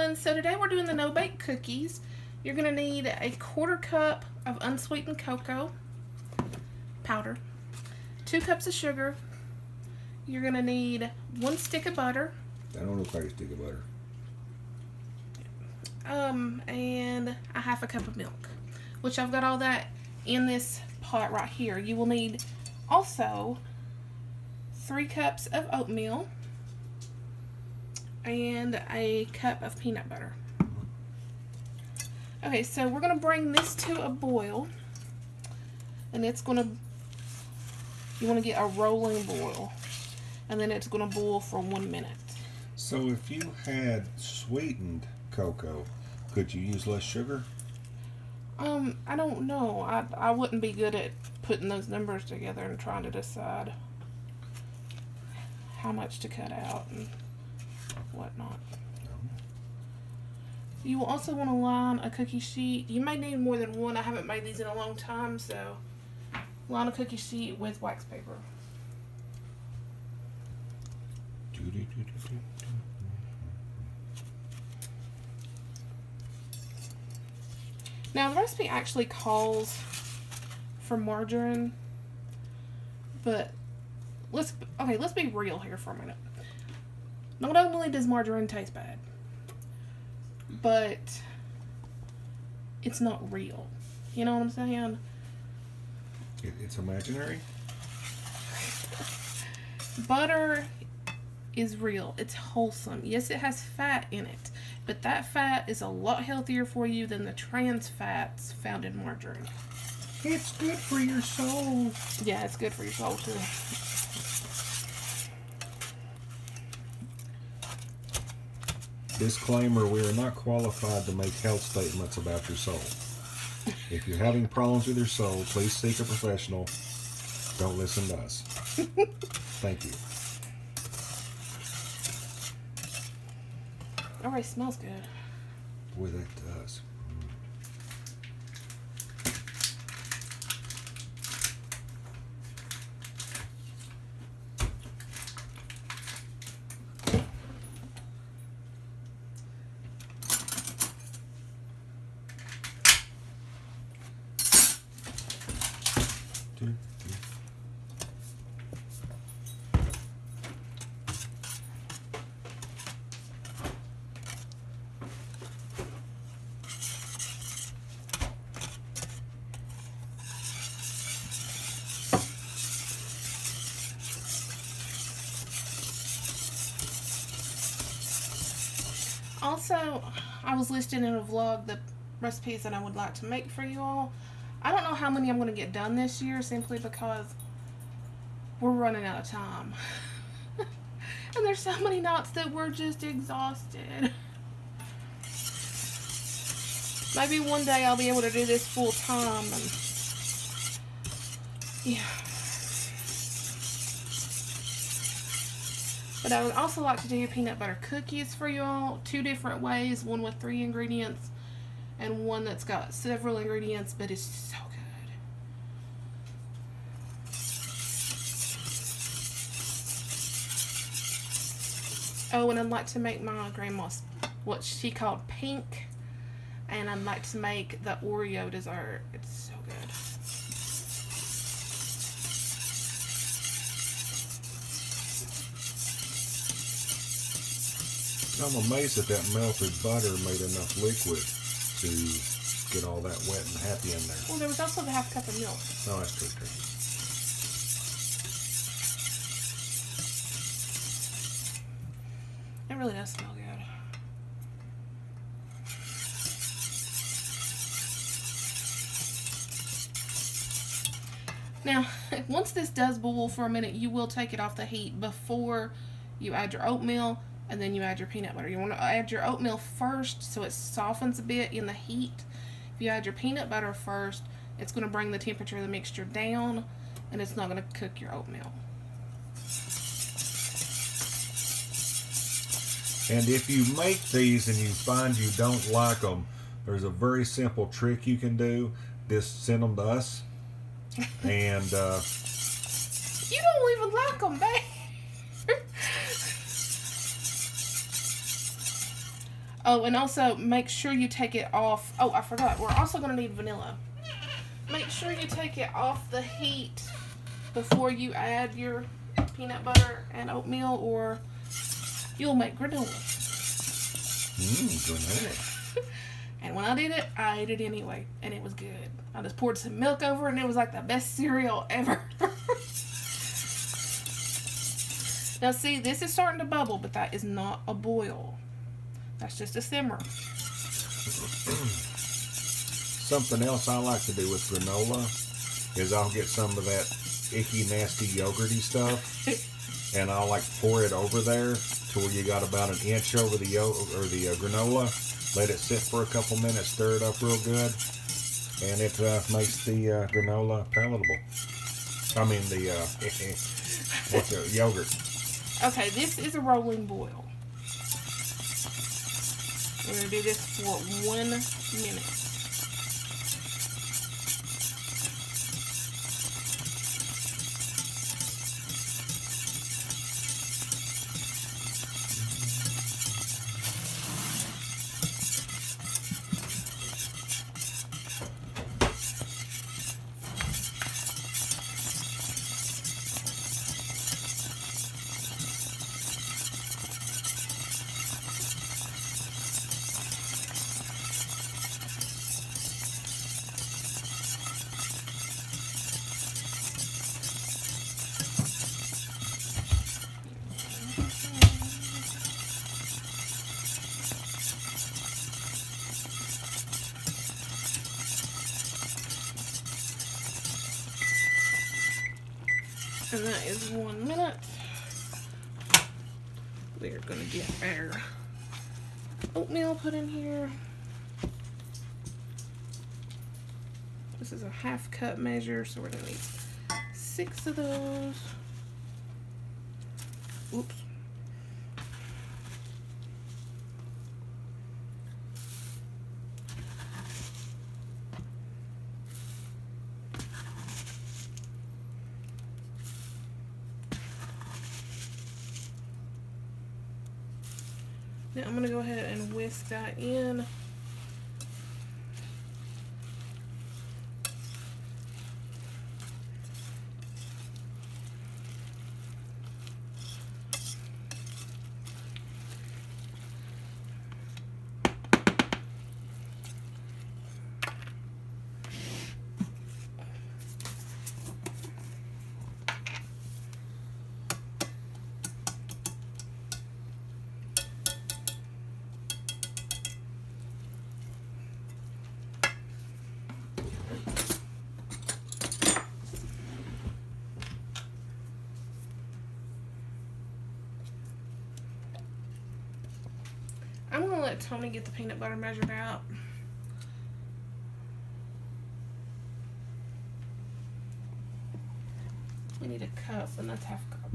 everyone. So today we're doing the no-bake cookies. You're going to need a 1/4 cup of unsweetened cocoa powder, 2 cups of sugar. You're going to need 1 stick of butter. That don't look like a stick of butter. And a 1/2 cup of milk, which I've got all that in this pot right here. You will need also 3 cups of oatmeal and a cup of peanut butter. Okay, so we're going to bring this to a boil, and it's going to, you want to get a rolling boil, and then it's going to boil for 1 minute. So if you had sweetened cocoa, could you use less sugar? I don't know. I wouldn't be good at putting those numbers together and trying to decide how much to cut out and whatnot. You will also want to line a cookie sheet. You may need more than one. I haven't made these in a long time, so line a cookie sheet with wax paper. Now the recipe actually calls for margarine, but let's be real here for a minute. Not only does margarine taste bad, but it's not real. You know what I'm saying? It's imaginary? Butter is real. It's wholesome. Yes, it has fat in it, but that fat is a lot healthier for you than the trans fats found in margarine. It's good for your soul. Yeah, it's good for your soul too. Disclaimer, we are not qualified to make health statements about your soul. If you're having problems with your soul, please seek a professional. Don't listen to us. Thank you. Alright, smells good. Boy, that does. Also, I was listing in a vlog the recipes that I would like to make for you all. I don't know how many I'm going to get done this year simply because we're running out of time. And there's so many nights that we're just exhausted. Maybe one day I'll be able to do this full time. And yeah. But I would also like to do peanut butter cookies for you all. 2 different ways. One with 3 ingredients and one that's got several ingredients, but it's so good. Oh, and I'd like to make my grandma's, what she called pink. And I'd like to make the Oreo dessert. It's so good. I'm amazed that melted butter made enough liquid to get all that wet and happy in there. Well, there was also the 1/2 cup of milk. Oh, that's true, too. It really does smell good. Now, once this does boil for a minute, you will take it off the heat before you add your oatmeal, and then you add your peanut butter. You want to add your oatmeal first so it softens a bit in the heat. If you add your peanut butter first, it's going to bring the temperature of the mixture down, and it's not going to cook your oatmeal. And if you make these and you find you don't like them, there's a very simple trick you can do. Just send them to us. And you don't even like them, babe. Oh, and also make sure you take it off. Oh, I forgot. We're also going to need vanilla. Make sure you take it off the heat before you add your peanut butter and oatmeal, or you'll make granola. Granola. And when I did it, I ate it anyway, and it was good. I just poured some milk over it, and it was like the best cereal ever. Now see, this is starting to bubble, but that is not a boil. That's just a simmer. Something else I like to do with granola is I'll get some of that icky, nasty, yogurty stuff, and I'll like pour it over there to where you got about an inch over the granola. Let it sit for a couple minutes, stir it up real good, and it makes the granola palatable. I mean the what's it, yogurt. Okay, this is a rolling boil. We're going to do this for 1 minute. And that is 1 minute. We're going to get our oatmeal put in here. This is a 1/2 cup measure, so we're going to need 6 of those. Oops. Now I'm going to go ahead and whisk that in. I'm going to let Tony get the peanut butter measured out. We need a cup, and that's 1/2 cup.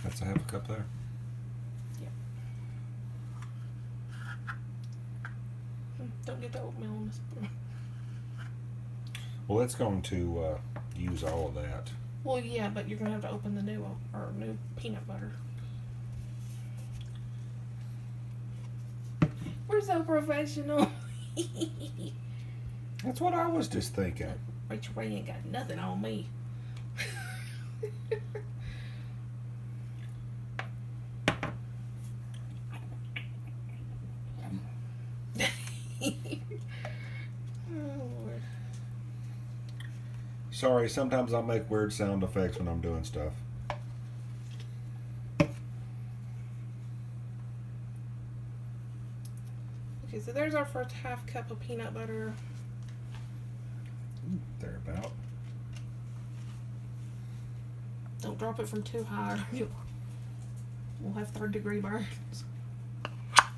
That's a 1/2 cup there. Yep. Don't get the oatmeal on the spoon. Well, it's going to use all of that. Well, yeah, but you're going to have to open the new peanut butter. We're so professional. That's what I was just thinking. Rachel Ray ain't got nothing on me. Sorry, sometimes I'll make weird sound effects when I'm doing stuff. Okay, so there's our first 1/2 cup of peanut butter. Thereabout. Don't drop it from too high. We'll have 3rd-degree burns.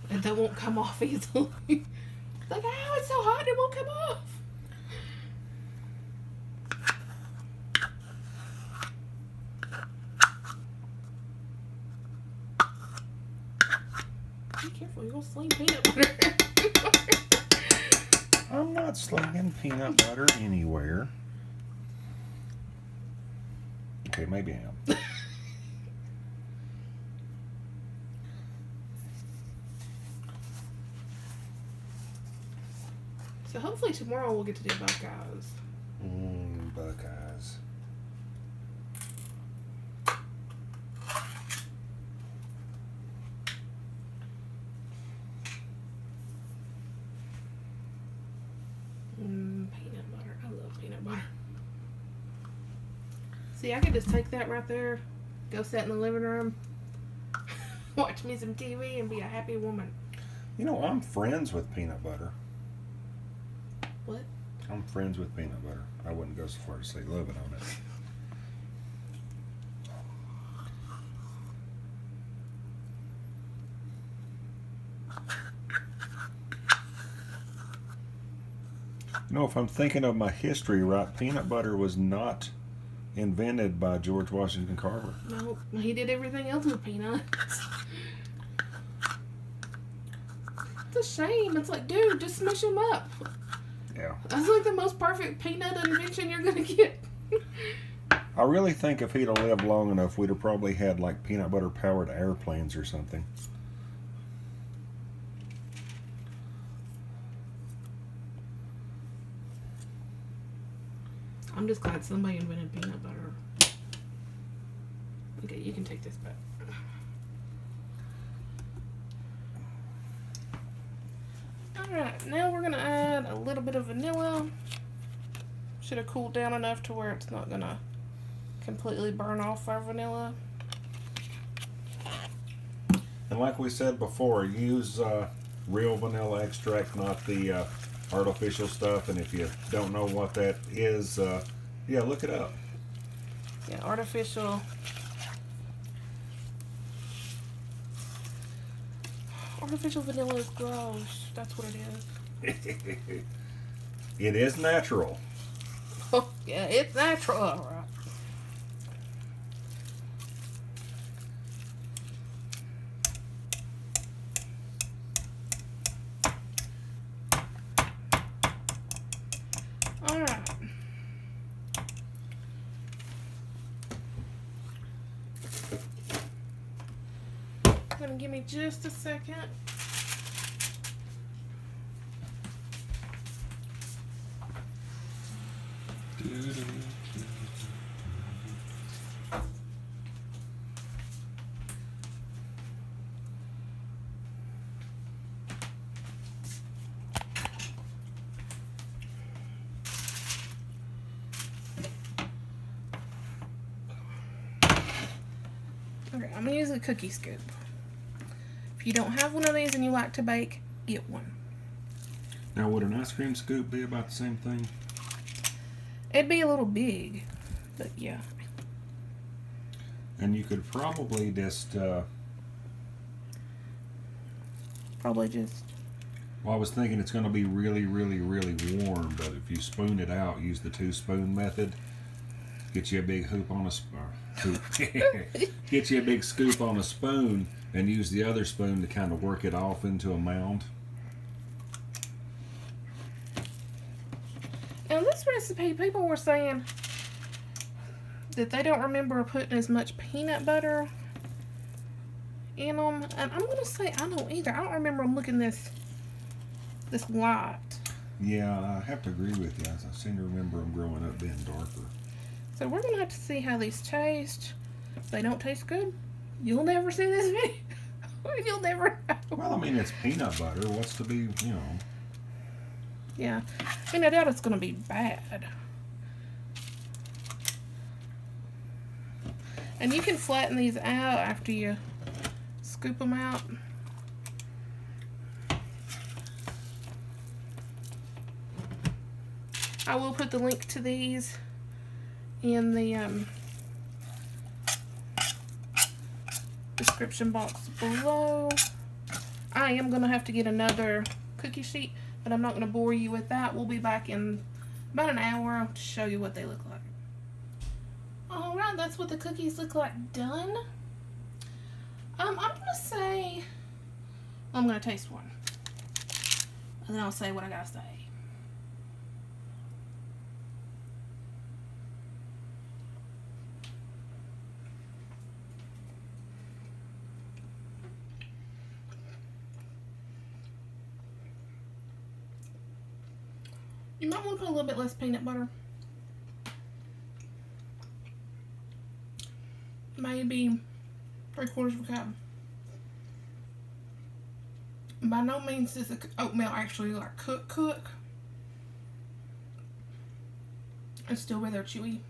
And they won't come off easily. Like, ow, it's so hot, it won't come off. Be careful, you'll sling peanut butter. I'm not slinging peanut butter anywhere. Okay, maybe I am. So hopefully tomorrow we'll get to do Buckeyes. Buckeyes. Peanut butter. I love peanut butter. See, I could just take that right there, go sit in the living room, watch me some TV, and be a happy woman. You know, I'm friends with peanut butter. What? I'm friends with peanut butter. I wouldn't go so far to say loving on it. You know, if I'm thinking of my history right, peanut butter was not invented by George Washington Carver. No, he did everything else with peanuts. It's a shame. It's like, dude, just smush them up. Yeah. That's like the most perfect peanut invention you're gonna get. I really think if he'd have lived long enough, we'd have probably had like peanut butter powered airplanes or something. I'm just glad somebody invented peanut butter. Okay, you can take this back. Alright, now we're going to add a little bit of vanilla. Should have cooled down enough to where it's not going to completely burn off our vanilla. And like we said before, use real vanilla extract, not the artificial stuff. And if you don't know what that is, yeah, look it up. Yeah, artificial. Artificial vanilla is gross. That's what it is. It is natural. Oh, yeah, it's natural, all right. All right. Gonna give me just a second. Okay, I'm gonna use a cookie scoop. If you don't have one of these and you like to bake, get one. Now, would an ice cream scoop be about the same thing? It'd be a little big, but yeah. And you could probably just... Probably just... Well, I was thinking it's going to be really, really, really warm, but if you spoon it out, use the 2-spoon method. Get you a big hoop on a get you a big scoop on a spoon, and use the other spoon to kind of work it off into a mound. Now this recipe, people were saying that they don't remember putting as much peanut butter in them, and I'm gonna say I don't either. I don't remember them looking this light. Yeah, I have to agree with you. I seem to remember them growing up being darker. So we're gonna have to see how these taste. If they don't taste good, you'll never see this video. You'll never know. Well, I mean, it's peanut butter. What's to be, you know? Yeah, I mean, I doubt it's gonna be bad. And you can flatten these out after you scoop them out. I will put the link to these in the description box below. I am going to have to get another cookie sheet, but I'm not going to bore you with that. We'll be back in about an hour to show you what they look like. Alright, that's what the cookies look like done. I'm going to say, I'm going to taste one. And then I'll say what I got to say. You might want to put a little bit less peanut butter. Maybe 3/4 of a cup. By no means does the oatmeal actually like cook. It's still rather chewy.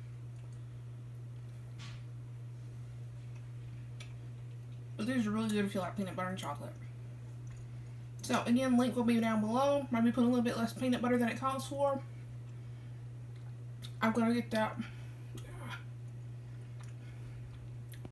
But these are really good if you like peanut butter and chocolate. So again, link will be down below. Maybe put a little bit less peanut butter than it calls for. I'm gonna get that